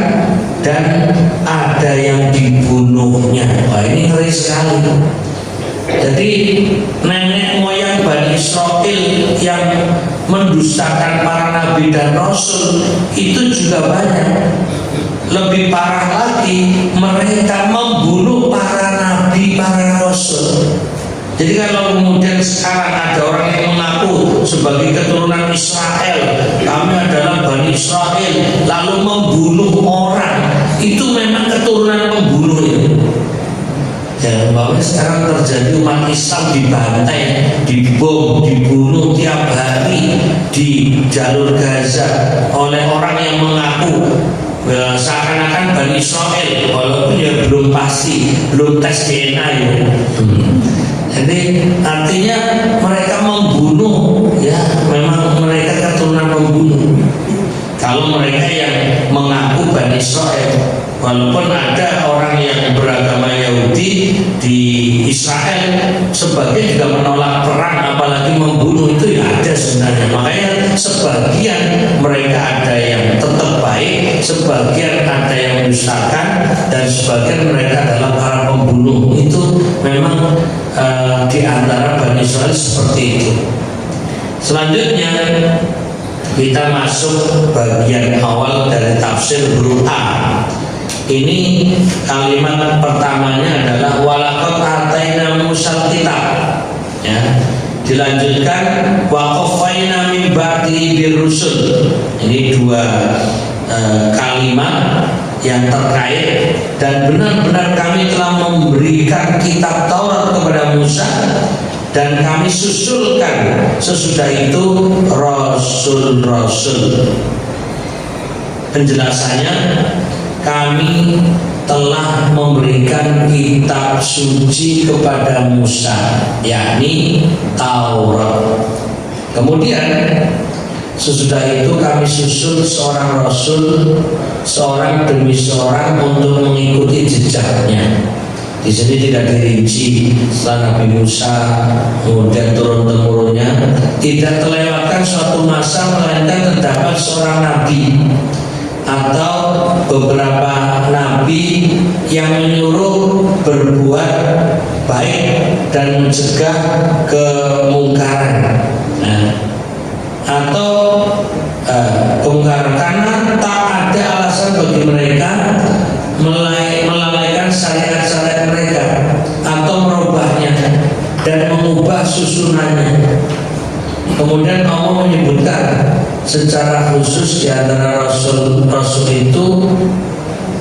dan ada yang dibunuhnya. Wah, ini ngeri sekali. Jadi nenek moyang Bani Israel yang mendustakan para nabi dan rasul itu juga banyak. Lebih parah lagi, mereka membunuh para nabi, para rasul. Jadi kalau kemudian sekarang ada orang yang mengaku sebagai keturunan Israel, kami adalah Bani Israel, lalu membunuh orang, itu memang keturunan pembunuh ini. Ya, bahwa sekarang terjadi umat Islam dibantai, dibom, dibunuh tiap hari di jalur Gaza oleh orang yang mengaku seakan-akan Bani Israel, walaupun ya belum pasti, belum tes DNA ya. Jadi artinya mereka membunuh, ya memang mereka keturunan pembunuh. Kalau mereka yang mengaku Bani Israel, walaupun ada orang yang beragama Yahudi di Israel sebagian juga menolak perang, apalagi membunuh, itu ya ada sebenarnya. Makanya sebagian mereka ada yang tetap baik, sebagian ada yang mendustakan, dan sebagian mereka adalah para pembunuh. Itu memang di antara Bani Israel seperti itu. Selanjutnya kita masuk bagian awal dari tafsir huruf A. Ini kalimat pertamanya adalah walaqad ataina Musal kitab. Ya. Dilanjutkan wa qaffayna min ba'di birrusul. Ini dua kalimat yang terkait, dan benar-benar kami telah memberikan kitab Taurat kepada Musa dan kami susulkan sesudah itu rasul-rasul. Penjelasannya, kami telah memberikan kitab suci kepada Musa, yakni Taurat. Kemudian sesudah itu kami susul seorang rasul, seorang demi seorang, untuk mengikuti jejaknya. Di sini tidak dirinci setelah Nabi Musa kemudian turun-temurunnya, tidak terlewatkan suatu masa melainkan terdapat seorang nabi atau beberapa nabi yang menyuruh berbuat baik dan mencegah kemungkaran. Atau kemungkaran, karena tak ada alasan bagi mereka melalaikan syariat-syariat mereka atau merubahnya dan mengubah susunannya. Kemudian Allah menyebutkan secara khusus di antara rasul itu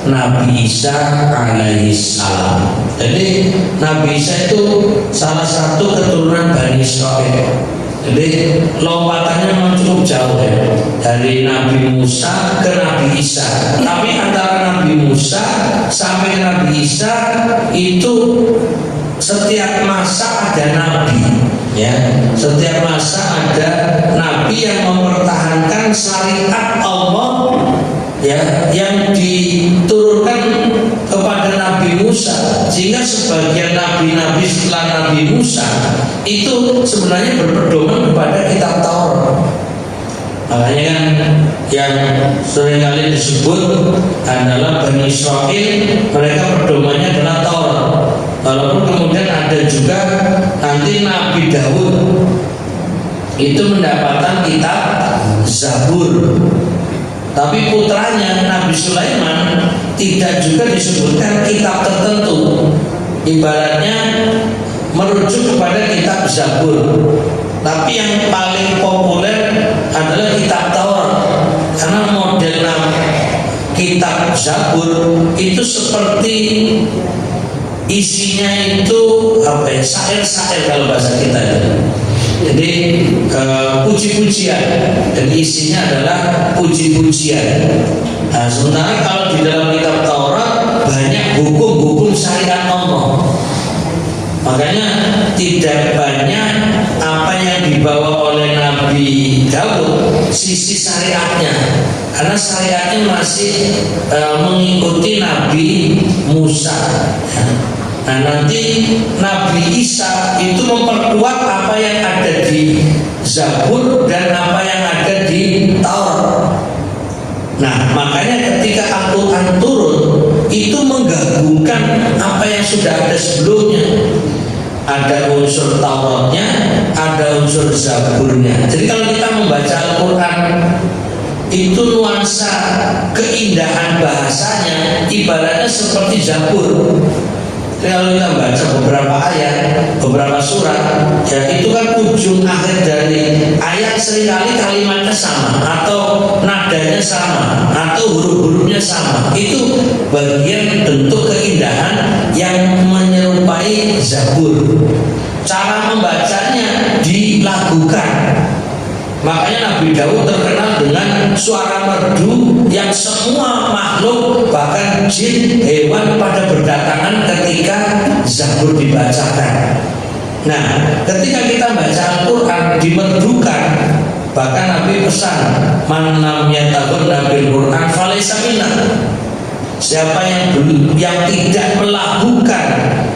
Nabi Isa alaihissalam. Jadi Nabi Isa itu salah satu keturunan Bani Israel. Jadi lompatannya memang cukup jauh ya, dari Nabi Musa ke Nabi Isa. Tapi antara Nabi Musa sampai ke Nabi Isa itu setiap masa ada nabi, ya. Setiap masa ada nabi yang mempertahankan syariat Allah, ya, yang diturunkan kepada Nabi Musa, sehingga sebagian nabi-nabi setelah Nabi Musa itu sebenarnya berpedoman kepada kitab Taurat. Makanya kan yang seringkali disebut adalah Bani Israel, mereka pedomannya adalah Taurat. Walaupun kemudian ada juga nanti Nabi Daud itu mendapatkan kitab Zabur. Tapi putranya Nabi Sulaiman tidak juga disebutkan kitab tertentu. Ibaratnya merujuk kepada kitab Zabur. Tapi yang paling populer adalah kitab Taurat, karena model kitab Zabur itu seperti isinya itu apa ya, syair-syair kalau bahasa kita itu. Jadi puji-pujian, dan isinya adalah puji-pujian. Nah, sementara kalau di dalam kitab Taurat banyak hukum-hukum syariat Allah. Makanya tidak banyak apa yang dibawa oleh Nabi Daud sisi syariatnya, karena syariatnya masih mengikuti Nabi Musa. Nah, nanti Nabi Isa itu memperkuat apa yang ada di Zabur dan apa yang ada di Taurat. Nah, makanya ketika Al-Quran turun itu menggabungkan apa yang sudah ada sebelumnya. Ada unsur Tauratnya, ada unsur Zaburnya. Jadi kalau kita membaca Al-Quran itu nuansa keindahan bahasanya ibaratnya seperti Zabur. Kalau kita baca beberapa ayat, beberapa surat, ya itu kan ujung akhir dari ayat seringkali kalimatnya sama, atau nadanya sama, atau huruf-hurufnya sama. Itu bagian bentuk keindahan yang menyerupai Zabur. Cara membacanya dilakukan. Makanya Nabi Daud terkenal dengan suara merdu yang semua makhluk bahkan jin, hewan pada berdatangan ketika Zabur dibacakan. Nah, ketika kita baca Al-Quran dimerdukan, bahkan Nabi pesan, man lam yataghonna bil Quran falaysa minna. Siapa yang tidak melakukan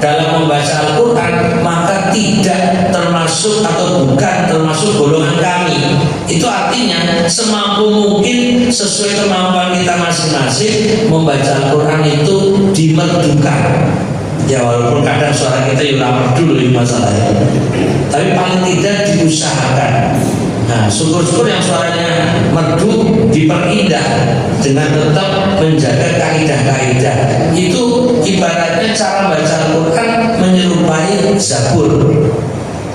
dalam membaca Al-Quran maka tidak termasuk atau bukan termasuk golongan kami. Itu artinya semampu mungkin sesuai kemampuan kita masing-masing membaca Al-Quran itu dimerdukan. Ya walaupun kadang suara kita yulah dulu di masalahnya, tapi paling tidak diusahakan. Nah, syukur-syukur yang suaranya merdu diperindah dengan tetap menjaga kaidah-kaidah. Itu ibaratnya cara baca Al-Quran menyerupai Zabur.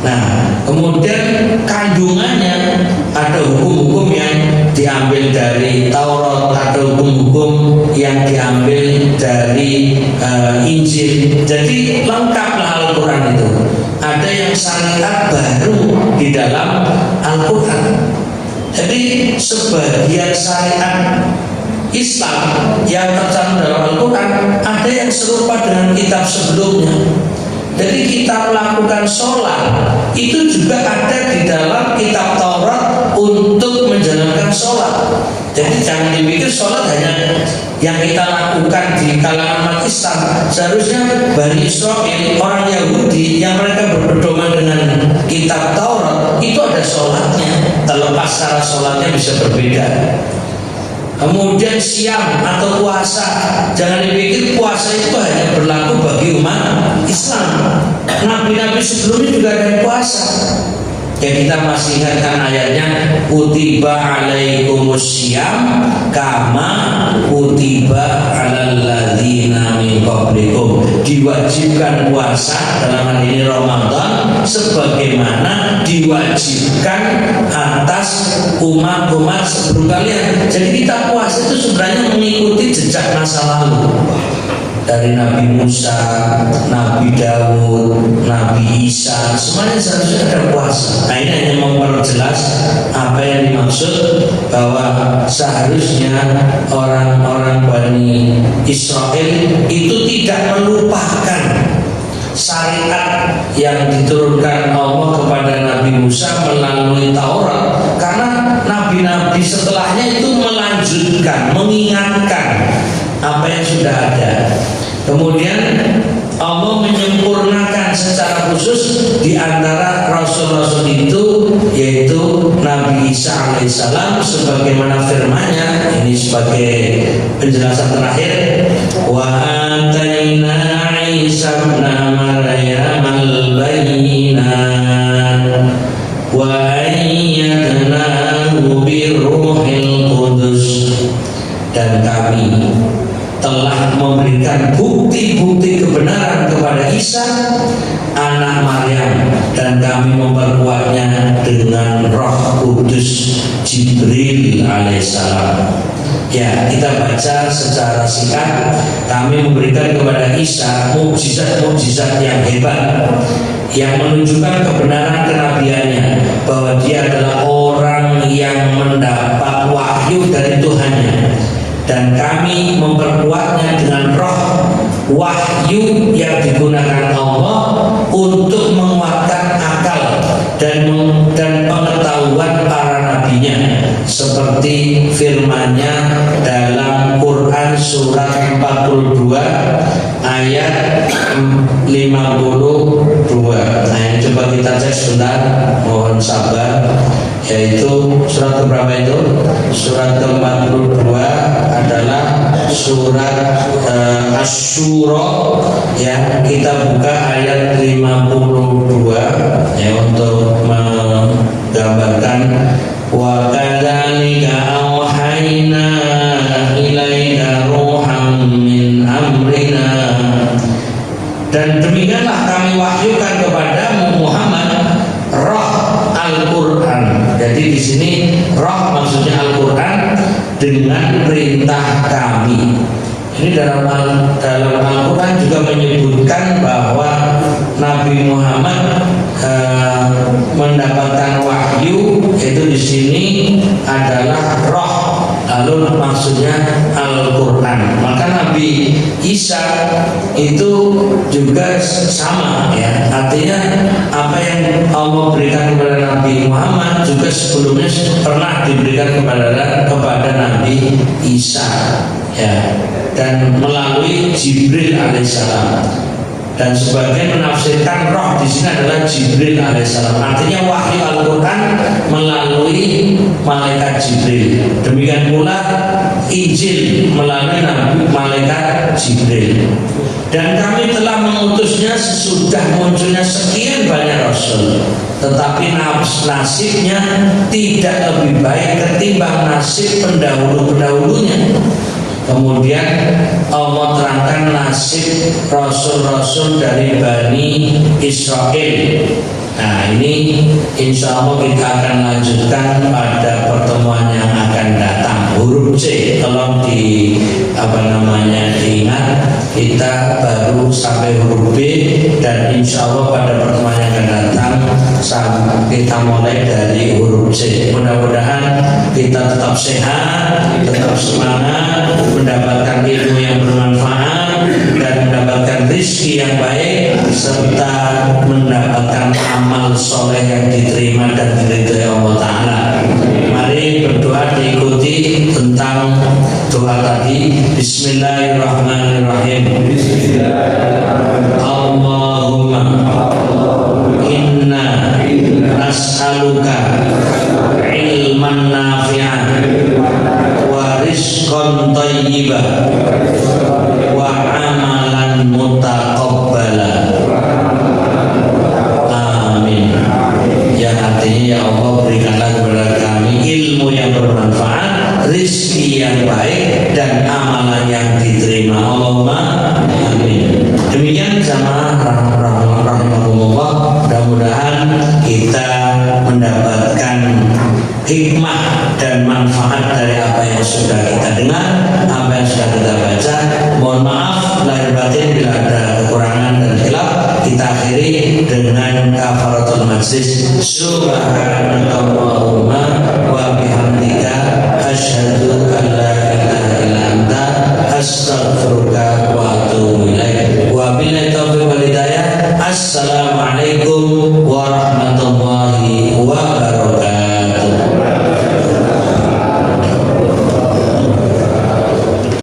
Nah, kemudian kandungannya ada hukum-hukum yang diambil dari Taurat, ada hukum-hukum yang diambil dari Injil. Jadi lengkaplah Al-Quran itu. Ada yang syariat baru di dalam Al-Quran. Jadi sebagian syariat Islam yang tercantum dalam Al-Quran ada yang serupa dengan kitab sebelumnya. Jadi kita melakukan sholat itu juga ada di dalam kitab Taurat untuk menjalankan sholat. Jadi jangan dipikir sholat hanya yang kita lakukan di kalangan umat Islam. Seharusnya Bani Israil, orang Yahudi yang mereka berpedoman dengan kitab Taurat itu ada sholatnya, terlepas cara sholatnya bisa berbeda. Kemudian siam atau puasa, jangan dipikir puasa itu hanya berlaku bagi umat Islam. Nabi-nabi sebelumnya juga ada puasa. Ya kita masih ingatkan ayatnya, kutiba alaikumus syiyam kama kutiba alal ladzina min qablikum. Diwajibkan puasa dalam hal ini Ramadan sebagaimana diwajibkan atas umat-umat sebelum kalian. Jadi kita puasa itu sebenarnya mengikuti jejak masa lalu. Dari Nabi Musa, Nabi Daud, Nabi Isa, semuanya seharusnya ada puasa. Nah ini hanya memperjelas apa yang dimaksud bahwa seharusnya orang-orang Bani Israel itu tidak melupakan syariat yang diturunkan Allah kepada Nabi Musa melalui Taurat, karena nabi-nabi setelahnya itu melanjutkan, mengingatkan apa yang sudah ada. Kemudian Allah menyempurnakan secara khusus di antara rasul-rasul itu, yaitu Nabi Isa alaihissalam, sebagaimana firman-Nya ini sebagai penjelasan terakhir, wa ataina Isa ibn Maryam al-bayyinat wa ayyadnahu biruhil qudus, dan kami telah memberikan bukti-bukti kebenaran kepada Isa anak Maryam, dan kami memperkuatnya dengan Roh Kudus Jibril alaihissalam. Ya, kita baca secara singkat, kami memberikan kepada Isa mukjizat-mukjizat yang hebat yang menunjukkan kebenaran kenabiannya, bahwa dia adalah orang yang mendapat wahyu dari Tuhannya, dan kami memperkuatnya dengan roh wahyu yang digunakan Allah untuk menguatkan akal dan pengetahuan para nabinya, seperti firman-Nya dalam Quran surat 42 ayat 52. Nah, coba kita cek sebentar, mohon sabar. yaitu surat keberapa itu? Surat ke-42 adalah surat Asy-Syura ya. Kita buka ayat 52 ya untuk menggambarkan wa kadzalika auhayna ilaika ruham min amrina, dan demikianlah kami wahyukan kepadamu Muhammad roh Al-Qur'an. Jadi di sini roh maksudnya Al-Qur'an dengan perintah kami. Ini dalam Al-Qur'an juga menyebutkan bahwa Nabi Muhammad mendapatkan wahyu, itu di sini adalah roh, lalu maksudnya Al-Qur'an. Maka Nabi Isa itu juga sama ya, artinya apa yang Allah berikan kepada Nabi Muhammad juga sebelumnya pernah diberikan kepada Nabi Isa ya, dan melalui Jibril alaihissalam. Dan sebagian menafsirkan roh di sini adalah Jibril alaihissalam. Artinya wahyu Al-Qur'an melalui malaikat Jibril. Demikian pula Injil melalui malaikat Jibril. Dan kami telah mengutusnya sesudah munculnya sekian banyak rasul, tetapi nasibnya tidak lebih baik ketimbang nasib pendahulu-pendahulunya. Kemudian Allah terangkan nasib rasul-rasul dari Bani Israel. Nah, ini insya Allah kita akan lanjutkan pada pertemuan yang akan datang. Huruf C tolong diingat, kita baru sampai huruf B, dan insya Allah pada pertemuan yang akan datang kita mulai dari huruf C. Mudah-mudahan kita tetap sehat, tetap semangat, mendapatkan ilmu yang bermanfaat, dan mendapatkan rezeki yang baik, serta mendapatkan amal soleh yang diterima dan diridhai Allah Ta'ala. Mari berdoa, diikuti tentang doa tadi. Bismillahirrahmanirrahim. Allahumma inna nas'aluka ilman nafi'an wa rizqan thayyiban wa amalan mutaqabbala. Amin. Yang artinya ya Allah, berikanlah kepada kami ilmu yang bermanfaat, rizki yang baik, dan amalan yang diterima. Allahumma amin. Demikian jamaah rahimahumullah, mudah-mudahan kita mendapatkan hikmah dan manfaat dari apa yang sudah kita dengar, apa yang sudah kita baca. Mohon maaf lahir batin bila ada kekurangan dan khilaf. Kita akhiri dengan kafaratul majlis. Subhanakallahumma